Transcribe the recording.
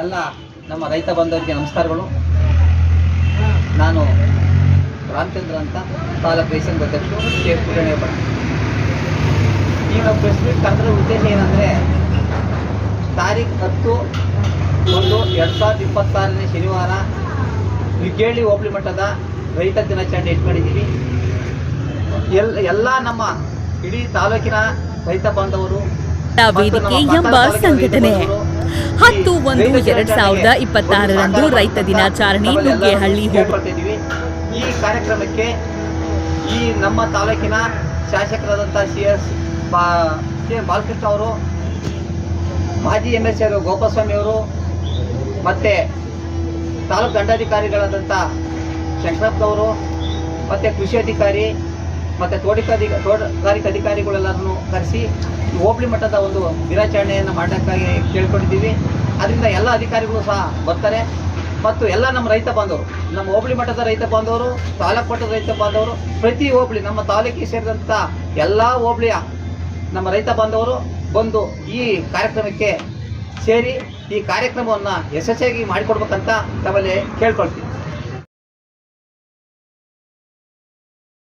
ಎಲ್ಲ ನಮ್ಮ ರೈತ ಬಂಧುಗಳಿಗೆ ನಮಸ್ಕಾರಗಳು. ನಾನು ರಾಮಚಂದ್ರ ಅಂತ ತಾಲೂಕು ರೈತ ಅಧ್ಯಕ್ಷರು ಕೆ ಪುರಾಣಿಯಬ್ಬ. ಈಗ ಪ್ರೆಸ್ ಮೀಟ್ ಕರೆದ ಉದ್ದೇಶ ಏನಂದರೆ, ತಾರೀಖು 10/1/2026 ಶನಿವಾರ ನುಗ್ಗೇಹಳ್ಳಿ ಹೋಬಳಿ ಮಟ್ಟದ ರೈತ ದಿನಾಚರಣೆ ಇಟ್ಕೊಂಡಿದ್ದೀವಿ. ಎಲ್ಲ ನಮ್ಮ ಇಡೀ ತಾಲೂಕಿನ ರೈತ ಬಾಂಧವರು ವೇದಿಕೆ ಎಂಬ ಸಂಘಟನೆ 10/1/2026 ರೈತ ದಿನಾಚರಣೆ ನುಗ್ಗೇಹಳ್ಳಿ ಹೇಳ್ಕೊಳ್ತಿದ್ದೀವಿ. ಈ ಕಾರ್ಯಕ್ರಮಕ್ಕೆ ಈ ನಮ್ಮ ತಾಲೂಕಿನ ಶಾಸಕರಾದಂಥ CS ಬಾಲಕೃಷ್ಣ ಅವರು, ಮಾಜಿ MLC ಗೋಪಾಲಸ್ವಾಮಿ ಅವರು, ಮತ್ತು ತಾಲೂಕು ದಂಡಾಧಿಕಾರಿಗಳಾದಂಥ ಶಂಕರಪ್ಪನವರು, ಮತ್ತು ಕೃಷಿ ಅಧಿಕಾರಿ ಮತ್ತು ತೋಟಗಾರಿಕೆ ಅಧಿಕಾರಿಗಳೆಲ್ಲರನ್ನು ಕರೆಸಿ ಹೋಬಳಿ ಮಟ್ಟದ ಒಂದು ದಿನಾಚರಣೆಯನ್ನು ಮಾಡೋಕ್ಕಾಗಿ ಕೇಳ್ಕೊಂಡಿದ್ದೀವಿ. ಅದರಿಂದ ಎಲ್ಲ ಅಧಿಕಾರಿಗಳು ಸಹ ಬರ್ತಾರೆ ಮತ್ತು ಎಲ್ಲ ನಮ್ಮ ರೈತ ಬಾಂಧವರು, ನಮ್ಮ ಹೋಬಳಿ ಮಟ್ಟದ ರೈತ ಬಾಂಧವರು, ತಾಲೂಕು ಮಟ್ಟದ ರೈತ ಬಾಂಧವರು, ಪ್ರತಿ ಹೋಬಳಿ ನಮ್ಮ ತಾಲೂಕಿಗೆ ಸೇರಿದಂಥ ಎಲ್ಲ ಹೋಬಳಿಯ ನಮ್ಮ ರೈತ ಬಾಂಧವರು ಬಂದು ಈ ಕಾರ್ಯಕ್ರಮಕ್ಕೆ ಸೇರಿ ಈ ಕಾರ್ಯಕ್ರಮವನ್ನು ಯಶಸ್ವಿಯಾಗಿ ಮಾಡಿಕೊಡ್ಬೇಕಂತ ನಮ್ಮಲ್ಲಿ ಕೇಳ್ಕೊಳ್ತೀವಿ.